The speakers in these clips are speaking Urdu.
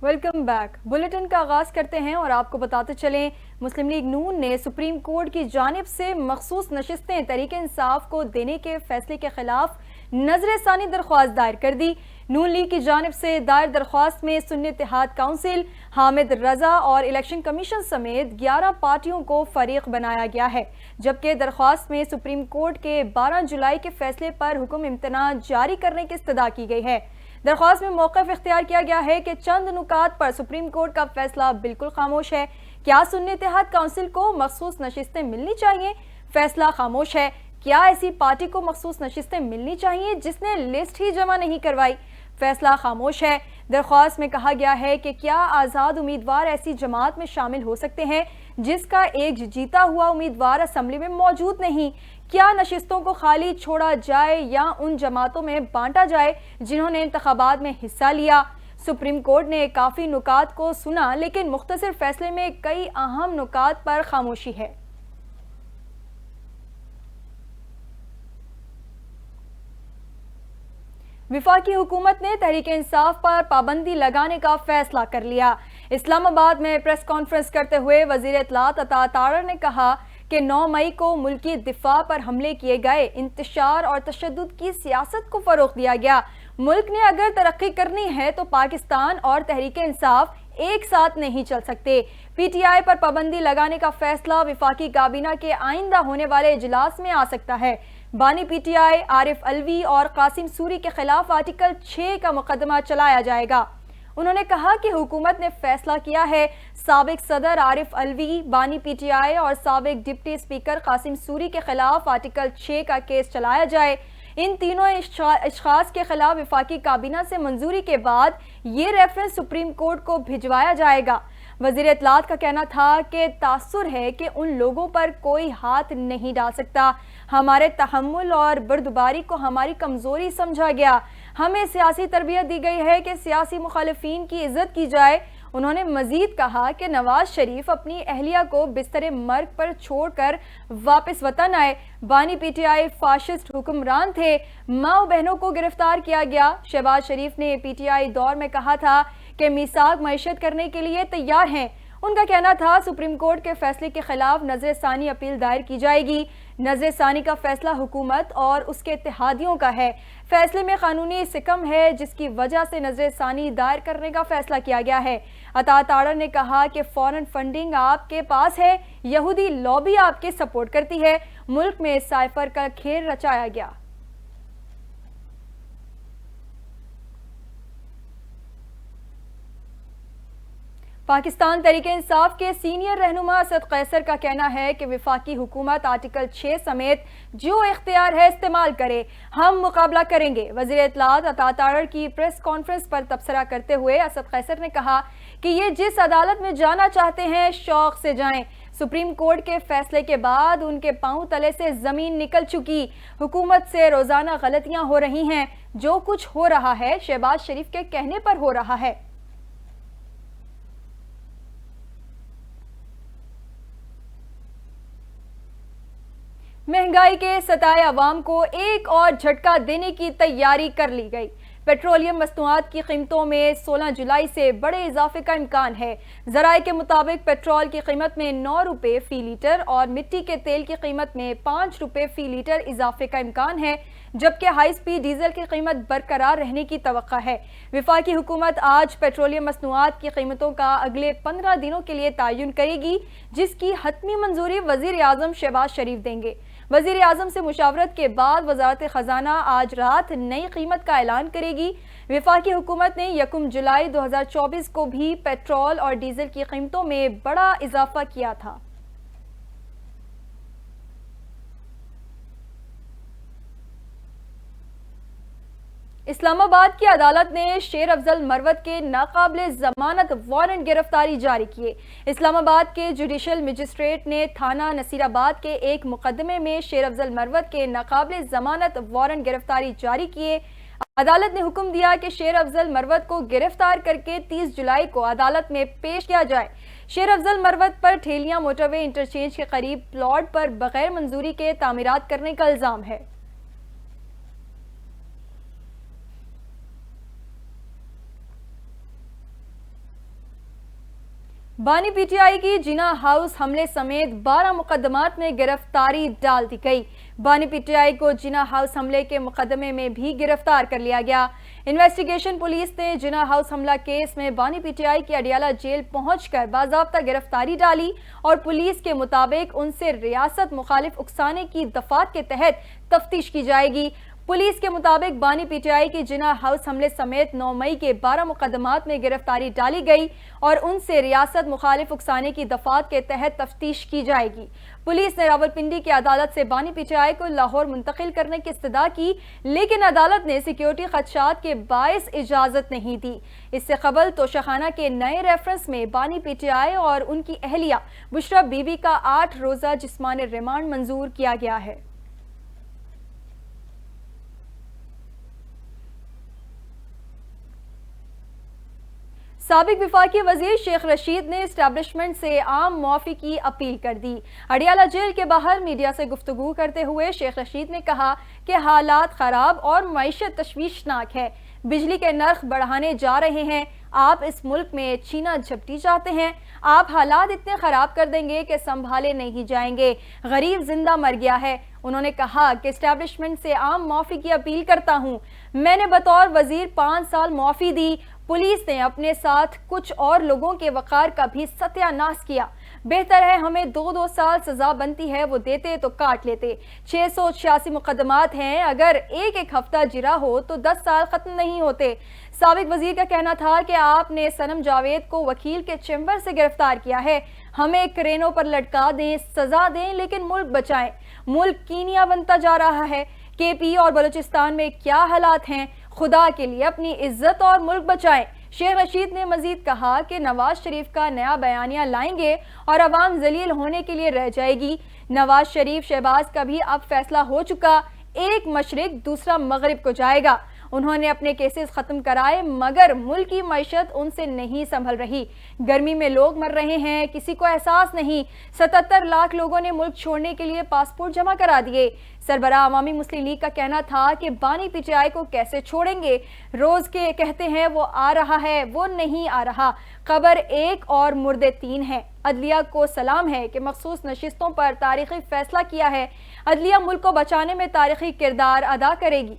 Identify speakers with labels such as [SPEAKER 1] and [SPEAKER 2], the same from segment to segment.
[SPEAKER 1] Welcome back. بلیٹن کا آغاز کرتے ہیں اور آپ کو بتاتے چلیں مسلم لیگ نون نے سپریم کورٹ کی جانب سے مخصوص نشستیں تحریک انصاف کو دینے کے فیصلے کے خلاف نظر ثانی درخواست دائر کر دی۔ نون لیگ کی جانب سے دائر درخواست میں سنی اتحاد کونسل، حامد رضا اور الیکشن کمیشن سمیت 11 پارٹیوں کو فریق بنایا گیا ہے، جبکہ درخواست میں سپریم کورٹ کے 12 جولائی کے فیصلے پر حکم امتناع جاری کرنے کی استدعا کی گئی ہے۔ درخواست میں موقف اختیار کیا گیا ہے کہ چند نکات پر سپریم کورٹ کا فیصلہ بالکل خاموش ہے۔ کیا سنی اتحاد کونسل کو مخصوص نشستیں ملنی چاہیے؟ فیصلہ خاموش ہے۔ کیا ایسی پارٹی کو مخصوص نشستیں ملنی چاہیے جس نے لسٹ ہی جمع نہیں کروائی؟ فیصلہ خاموش ہے۔ درخواست میں کہا گیا ہے کہ کیا آزاد امیدوار ایسی جماعت میں شامل ہو سکتے ہیں جس کا ایک جیتا ہوا امیدوار اسمبلی میں موجود نہیں؟ کیا نشستوں کو خالی چھوڑا جائے یا ان جماعتوں میں بانٹا جائے جنہوں نے انتخابات میں حصہ لیا؟ سپریم کورٹ نے کافی نکات کو سنا، لیکن مختصر فیصلے میں کئی اہم نکات پر خاموشی ہے۔ وفاقی حکومت نے تحریک انصاف پر پابندی لگانے کا فیصلہ کر لیا۔ اسلام آباد میں پریس کانفرنس کرتے ہوئے وزیر اطلاعات عطا تارڑ نے کہا کہ 9 مئی کو ملکی دفاع پر حملے کیے گئے، انتشار اور تشدد کی سیاست کو فروغ دیا گیا۔ ملک نے اگر ترقی کرنی ہے تو پاکستان اور تحریک انصاف ایک ساتھ نہیں چل سکتے۔ پی ٹی آئی پر پابندی لگانے کا فیصلہ وفاقی کابینہ کے آئندہ ہونے والے اجلاس میں آ سکتا ہے۔ بانی P T I Arif Alvi اور قاسم سوری کے خلاف آرٹیکل 6 کا مقدمہ چلایا جائے گا۔ انہوں نے کہا کہ حکومت نے فیصلہ کیا ہے سابق صدر عارف علوی، بانی پی ٹی آئی اور سابق ڈپٹی اسپیکر قاسم سوری کے خلاف آرٹیکل 6 کا کیس چلایا جائے۔ ان تینوں اشخاص کے خلاف وفاقی کابینہ سے منظوری کے بعد یہ ریفرنس سپریم کورٹ کو بھجوایا جائے گا۔ وزیر اطلاعات کا کہنا تھا کہ تاثر ہے کہ ان لوگوں پر کوئی ہاتھ نہیں ڈال سکتا۔ ہمارے تحمل اور بردباری کو ہماری کمزوری سمجھا گیا۔ ہمیں سیاسی تربیت دی گئی ہے کہ سیاسی مخالفین کی عزت کی جائے۔ انہوں نے مزید کہا کہ نواز شریف اپنی اہلیہ کو بستر مرگ پر چھوڑ کر واپس وطن آئے۔ بانی پی ٹی آئی فاشسٹ حکمران تھے، ماں و بہنوں کو گرفتار کیا گیا۔ شہباز شریف نے پی ٹی آئی دور میں کہا تھا کہ میثاق معیشت کرنے کے لیے تیار ہیں۔ ان کا کہنا تھا سپریم کورٹ کے فیصلے کے خلاف نظر ثانی اپیل دائر کی جائے گی۔ نظر ثانی کا فیصلہ حکومت اور اس کے اتحادیوں کا ہے۔ فیصلے میں قانونی سکم ہے جس کی وجہ سے نظر ثانی دائر کرنے کا فیصلہ کیا گیا ہے۔ عطا تارڑ نے کہا کہ فورن فنڈنگ آپ کے پاس ہے، یہودی لابی آپ کے سپورٹ کرتی ہے، ملک میں سائفر کا کھیل رچایا گیا۔ پاکستان تحریک انصاف کے سینئر رہنما اسد قیصر کا کہنا ہے کہ وفاقی حکومت آرٹیکل 6 سمیت جو اختیار ہے استعمال کرے، ہم مقابلہ کریں گے۔ وزیر اطلاعات عطا تارڑ کی پریس کانفرنس پر تبصرہ کرتے ہوئے اسد قیصر نے کہا کہ یہ جس عدالت میں جانا چاہتے ہیں شوق سے جائیں۔ سپریم کورٹ کے فیصلے کے بعد ان کے پاؤں تلے سے زمین نکل چکی۔ حکومت سے روزانہ غلطیاں ہو رہی ہیں۔ جو کچھ ہو رہا ہے شہباز شریف کے کہنے پر ہو رہا ہے۔ مہنگائی کے ستائے عوام کو ایک اور جھٹکا دینے کی تیاری کر لی گئی۔ پیٹرولیم مصنوعات کی قیمتوں میں 16 جولائی سے بڑے اضافے کا امکان ہے۔ ذرائع کے مطابق پیٹرول کی قیمت میں 9 روپے فی لیٹر اور مٹی کے تیل کی قیمت میں 5 روپے فی لیٹر اضافے کا امکان ہے، جبکہ ہائی سپیڈ ڈیزل کی قیمت برقرار رہنے کی توقع ہے۔ وفاقی حکومت آج پیٹرولیم مصنوعات کی قیمتوں کا اگلے 15 دنوں کے لیے تعین کرے گی، جس کی حتمی منظوری وزیر اعظم شہباز شریف دیں گے۔ وزیر اعظم سے مشاورت کے بعد وزارت خزانہ آج رات نئی قیمت کا اعلان کرے گی۔ وفاقی حکومت نے 1 جولائی 2024 کو بھی پیٹرول اور ڈیزل کی قیمتوں میں بڑا اضافہ کیا تھا۔ اسلام آباد کی عدالت نے شیر افضل مروت کے ناقابل ضمانت وارنٹ گرفتاری جاری کیے۔ اسلام آباد کے جوڈیشل مجسٹریٹ نے تھانہ نصیر آباد کے ایک مقدمے میں شیر افضل مروت کے ناقابل ضمانت وارنٹ گرفتاری جاری کیے۔ عدالت نے حکم دیا کہ شیر افضل مروت کو گرفتار کر کے 30 جولائی کو عدالت میں پیش کیا جائے۔ شیر افضل مروت پر ٹھیلیاں موٹروے انٹرچینج کے قریب پلاٹ پر بغیر منظوری کے تعمیرات کرنے کا الزام ہے۔ بانی پی ٹی آئی کی جنا ہاؤس حملے سمیت 12 مقدمات میں گرفتاری ڈال دی گئی۔ بانی پی ٹی آئی کو جنا ہاؤس حملے کے مقدمے میں بھی گرفتار کر لیا گیا۔ انویسٹیگیشن پولیس نے جنا ہاؤس حملہ کیس میں بانی پی ٹی آئی کی اڈیالہ جیل پہنچ کر باضابطہ گرفتاری ڈالی اور پولیس کے مطابق ان سے ریاست مخالف اکسانے کی دفعات کے تحت تفتیش کی جائے گی۔ پولیس کے مطابق بانی پی ٹی آئی کی جنا ہاؤس حملے سمیت 9 مئی کے 12 مقدمات میں گرفتاری ڈالی گئی اور ان سے ریاست مخالف اکسانے کی دفعات کے تحت تفتیش کی جائے گی۔ پولیس نے راولپنڈی کی عدالت سے بانی پی ٹی آئی کو لاہور منتقل کرنے کی استدعا کی، لیکن عدالت نے سیکیورٹی خدشات کے باعث اجازت نہیں دی۔ اس سے قبل توشیخانہ کے نئے ریفرنس میں بانی پی ٹی آئی اور ان کی اہلیہ بشرا بی وی کا 8 روزہ جسمانی ریمانڈ منظور کیا گیا ہے۔ سابق وفاقی وزیر شیخ رشید نے اسٹیبلشمنٹ سے عام معافی کی اپیل کر دی۔ اڈیالہ جیل کے باہر میڈیا سے گفتگو کرتے ہوئے شیخ رشید نے کہا کہ حالات خراب اور معیشت تشویشناک ہے۔ بجلی کے نرخ بڑھانے جا رہے ہیں۔ آپ اس ملک میں چھینا جھپٹی چاہتے ہیں۔ آپ حالات اتنے خراب کر دیں گے کہ سنبھالے نہیں جائیں گے۔ غریب زندہ مر گیا ہے۔ انہوں نے کہا کہ اسٹیبلشمنٹ سے عام معافی کی اپیل کرتا ہوں۔ میں نے بطور وزیر 5 سال معافی دی۔ پولیس نے اپنے ساتھ کچھ اور لوگوں کے وقار کا بھی ستیہ ناش کیا۔ بہتر ہے ہمیں 2 سال سزا بنتی ہے وہ دیتے تو کاٹ لیتے۔ 686 مقدمات ہیں، اگر ایک ہفتہ جرا ہو تو 10 سال ختم نہیں ہوتے۔ سابق وزیر کا کہنا تھا کہ آپ نے صنم جاوید کو وکیل کے چیمبر سے گرفتار کیا ہے۔ ہمیں کرینوں پر لٹکا دیں، سزا دیں، لیکن ملک بچائیں۔ ملک کینیا بنتا جا رہا ہے۔ کے پی اور بلوچستان میں کیا حالات ہیں؟ خدا کے لیے اپنی عزت اور ملک بچائیں۔ شیخ رشید نے مزید کہا کہ نواز شریف کا نیا بیانیہ لائیں گے اور عوام ذلیل ہونے کے لیے رہ جائے گی۔ نواز شریف شہباز کا بھی اب فیصلہ ہو چکا، ایک مشرق دوسرا مغرب کو جائے گا۔ انہوں نے اپنے کیسز ختم کرائے مگر ملک کی معیشت ان سے نہیں سنبھل رہی۔ گرمی میں لوگ مر رہے ہیں، کسی کو احساس نہیں۔ 77 لاکھ لوگوں نے ملک چھوڑنے کے لیے پاسپورٹ جمع کرا دیے۔ سربراہ عوامی مسلم لیگ کا کہنا تھا کہ بانی پی ٹی آئی کو کیسے چھوڑیں گے؟ روز کے کہتے ہیں وہ آ رہا ہے، وہ نہیں آ رہا۔ قبر 1 اور مردے 3 ہیں۔ عدلیہ کو سلام ہے کہ مخصوص نشستوں پر تاریخی فیصلہ کیا ہے۔ عدلیہ ملک کو بچانے میں تاریخی کردار ادا کرے گی۔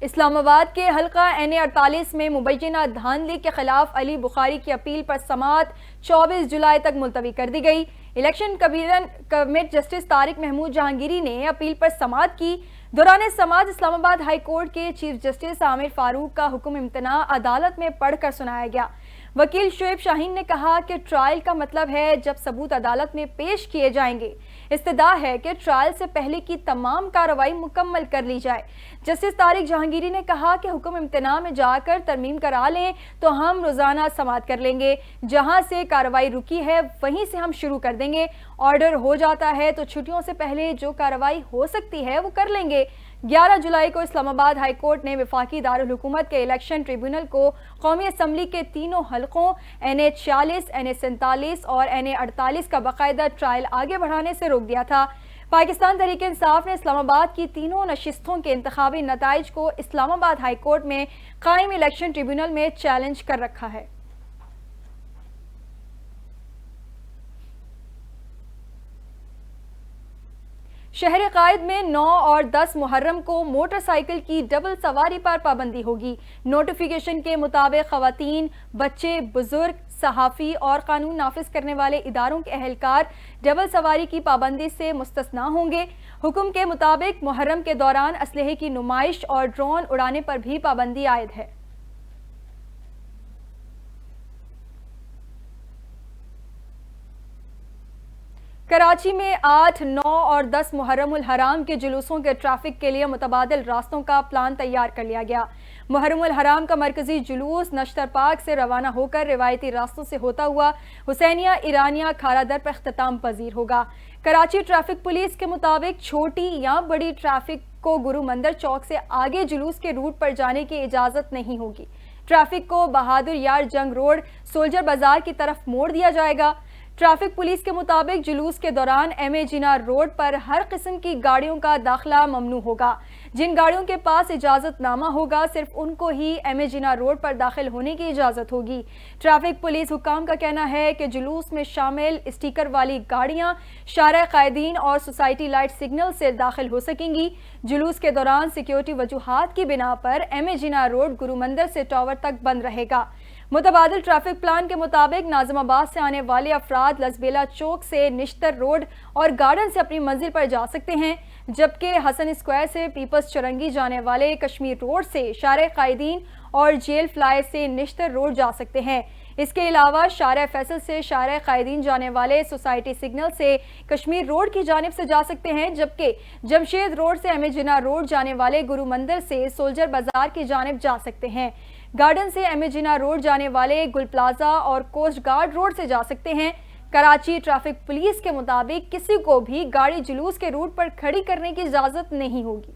[SPEAKER 1] اسلام آباد کے حلقہ این اے 48 میں مبینہ دھاندلی کے خلاف علی بخاری کی اپیل پر سماعت 24 جولائی تک ملتوی کر دی گئی۔ الیکشن کمیٹ جسٹس طارق محمود جہانگیری نے اپیل پر سماعت کی۔ دوران سماعت اسلام آباد ہائی کورٹ کے چیف جسٹس عامر فاروق کا حکم امتناع عدالت میں پڑھ کر سنایا گیا۔ وکیل شعیب شاہین نے کہا کہ ٹرائل کا مطلب ہے جب ثبوت عدالت میں پیش کیے جائیں گے۔ استدعا ہے کہ ٹرائل سے پہلے کی تمام کارروائی مکمل کر لی جائے۔ جسٹس طارق جہانگیری نے کہا کہ حکم امتناع میں جا کر ترمیم کرا لیں تو ہم روزانہ سماعت کر لیں گے۔ جہاں سے کارروائی رکی ہے وہیں سے ہم شروع کر دیں گے۔ آرڈر ہو جاتا ہے تو چھٹیوں سے پہلے جو کارروائی ہو سکتی ہے وہ کر لیں گے۔ 11 جولائی کو اسلام آباد ہائی کورٹ نے وفاقی دارالحکومت کے الیکشن ٹریبیونل کو قومی اسمبلی کے تینوں حلقوں این اے 46، این اے 47 اور این اے 48 کا باقاعدہ ٹرائل آگے بڑھانے سے روک دیا تھا۔ پاکستان تحریک انصاف نے اسلام آباد کی تینوں نشستوں کے انتخابی نتائج کو اسلام آباد ہائی کورٹ میں قائم الیکشن ٹریبیونل میں چیلنج کر رکھا ہے۔ شہر قائد میں 9 اور 10 محرم کو موٹر سائیکل کی ڈبل سواری پر پابندی ہوگی۔ نوٹیفیکیشن کے مطابق خواتین، بچے، بزرگ، صحافی اور قانون نافذ کرنے والے اداروں کے اہلکار ڈبل سواری کی پابندی سے مستثنی ہوں گے۔ حکم کے مطابق محرم کے دوران اسلحے کی نمائش اور ڈرون اڑانے پر بھی پابندی عائد ہے۔ کراچی میں 8، 9 اور 10 محرم الحرام کے جلوسوں کے ٹریفک کے لیے متبادل راستوں کا پلان تیار کر لیا گیا۔ محرم الحرام کا مرکزی جلوس نشتر پارک سے روانہ ہو کر روایتی راستوں سے ہوتا ہوا حسینیہ، ایرانیہ، کھارا در پر اختتام پذیر ہوگا۔ کراچی ٹریفک پولیس کے مطابق چھوٹی یا بڑی ٹریفک کو گرو مندر چوک سے آگے جلوس کے روٹ پر جانے کی اجازت نہیں ہوگی۔ ٹریفک کو بہادر یار جنگ روڈ، سولجر بازار کی طرف موڑ دیا جائے گا۔ ٹریفک پولیس کے مطابق جلوس کے دوران ایم اے جناح روڈ پر ہر قسم کی گاڑیوں کا داخلہ ممنوع ہوگا۔ جن گاڑیوں کے پاس اجازت نامہ ہوگا صرف ان کو ہی ایم اے جناح روڈ پر داخل ہونے کی اجازت ہوگی۔ ٹریفک پولیس حکام کا کہنا ہے کہ جلوس میں شامل اسٹیکر والی گاڑیاں شارع قائدین اور سوسائٹی لائٹ سگنل سے داخل ہو سکیں گی۔ جلوس کے دوران سیکیورٹی وجوہات کی بنا پر ایم اے جناح روڈ گرو مندر سے ٹاور تک بند رہے گا۔ متبادل ٹریفک پلان کے مطابق ناظم آباد سے آنے والے افراد لسبیلا چوک سے نشتر روڈ اور گارڈن سے اپنی منزل پر جا سکتے ہیں، جبکہ حسن اسکوائر سے پیپلز چرنگی جانے والے کشمیر روڈ سے شارع قائدین اور جیل فلائی سے نشتر روڈ جا سکتے ہیں۔ اس کے علاوہ شارع فیصل سے شارع قائدین جانے والے سوسائٹی سگنل سے کشمیر روڈ کی جانب سے جا سکتے ہیں، جبکہ جمشید روڈ سے ایم اے جناح روڈ جانے والے گرو مندر سے سولجر بازار کی جانب جا سکتے ہیں۔ گارڈن سے ایم اے جناح روڈ جانے والے گل پلازا اور کوسٹ گارڈ روڈ سے جا سکتے ہیں۔ کراچی ٹریفک پولیس کے مطابق کسی کو بھی گاڑی جلوس کے روٹ پر کھڑی کرنے کی اجازت نہیں ہوگی۔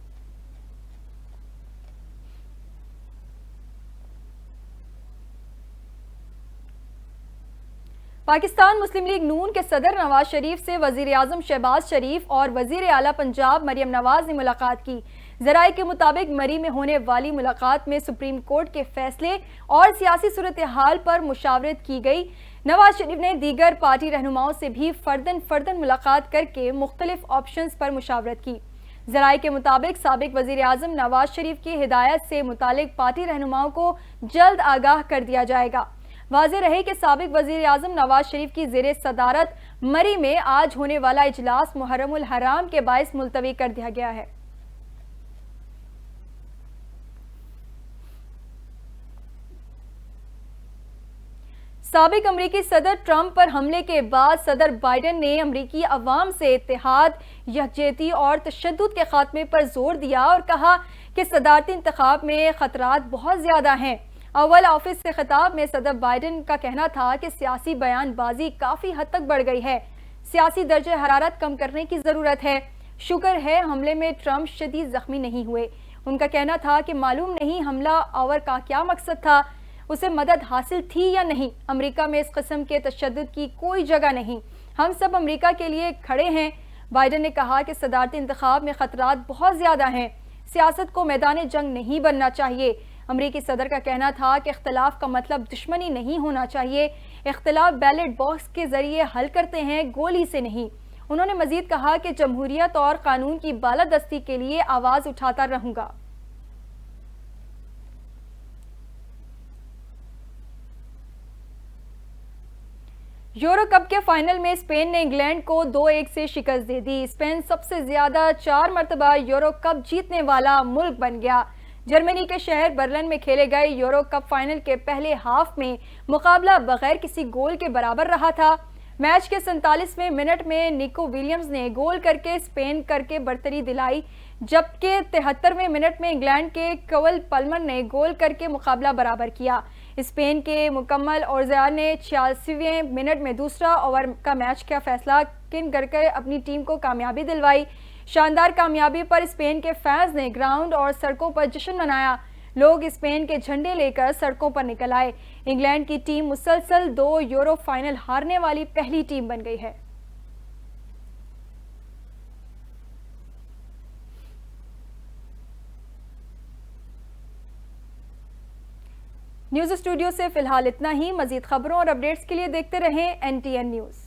[SPEAKER 1] پاکستان مسلم لیگ نون کے صدر نواز شریف سے وزیر اعظم شہباز شریف اور وزیر اعلیٰ پنجاب مریم نواز نے ملاقات کی۔ ذرائع کے مطابق مری میں ہونے والی ملاقات میں سپریم کورٹ کے فیصلے اور سیاسی صورتحال پر مشاورت کی گئی۔ نواز شریف نے دیگر پارٹی رہنماؤں سے بھی فردن ملاقات کر کے مختلف آپشنز پر مشاورت کی۔ ذرائع کے مطابق سابق وزیر اعظم نواز شریف کی ہدایت سے متعلق پارٹی رہنماؤں کو جلد آگاہ کر دیا جائے گا۔ واضح رہے کہ سابق وزیر اعظم نواز شریف کی زیر صدارت مری میں آج ہونے والا اجلاس محرم الحرام کے باعث ملتوی کر دیا گیا ہے۔ سابق امریکی صدر ٹرمپ پر حملے کے بعد صدر بائیڈن نے امریکی عوام سے اتحاد، یکجہتی اور تشدد کے خاتمے پر زور دیا اور کہا کہ صدارتی انتخاب میں خطرات بہت زیادہ ہیں۔ اول آفس سے خطاب میں صدر بائیڈن کا کہنا تھا کہ سیاسی بیان بازی کافی حد تک بڑھ گئی ہے، سیاسی درجہ حرارت کم کرنے کی ضرورت ہے۔ شکر ہے حملے میں ٹرمپ شدید زخمی نہیں ہوئے۔ ان کا کہنا تھا کہ معلوم نہیں حملہ آور کا کیا مقصد تھا، اسے مدد حاصل تھی یا نہیں۔ امریکہ میں اس قسم کے تشدد کی کوئی جگہ نہیں، ہم سب امریکہ کے لیے کھڑے ہیں۔ بائیڈن نے کہا کہ صدارتی انتخاب میں خطرات بہت زیادہ ہیں، سیاست کو میدان جنگ نہیں بننا چاہیے۔ امریکی صدر کا کہنا تھا کہ اختلاف کا مطلب دشمنی نہیں ہونا چاہیے، اختلاف بیلٹ باکس کے ذریعے حل کرتے ہیں، گولی سے نہیں۔ انہوں نے مزید کہا کہ جمہوریت اور قانون کی بالادستی کے لیے آواز اٹھاتا رہوں گا۔ یورو کپ کے فائنل میں اسپین نے انگلینڈ کو 2-1 سے شکست دے دی۔ اسپین سب سے زیادہ 4 مرتبہ یورو کپ جیتنے والا ملک بن گیا۔ جرمنی کے شہر برلن میں کھیلے گئے یورو کپ فائنل کے پہلے ہاف میں مقابلہ بغیر کسی گول کے برابر رہا تھا۔ میچ کے 47ویں منٹ میں نیکو ولیمز نے گول کر کے اسپین کے برتری دلائی، جبکہ 73ویں منٹ میں انگلینڈ کے کول پلمر نے گول کر کے مقابلہ برابر کیا۔ اسپین کے مکمل اورزیار نے 86ویں منٹ میں دوسرا اوور کا میچ کا فیصلہ کر کے اپنی ٹیم کو کامیابی دلوائی۔ شاندار کامیابی پر اسپین کے فینز نے گراؤنڈ اور سڑکوں پر جشن منایا۔ لوگ اسپین کے جھنڈے لے کر سڑکوں پر نکل آئے۔ انگلینڈ کی ٹیم مسلسل 2 یورو فائنل ہارنے والی پہلی ٹیم بن گئی ہے۔ نیوز اسٹوڈیو سے فی الحال اتنا ہی۔ مزید خبروں اور اپڈیٹس کے لیے دیکھتے رہیں NTN نیوز۔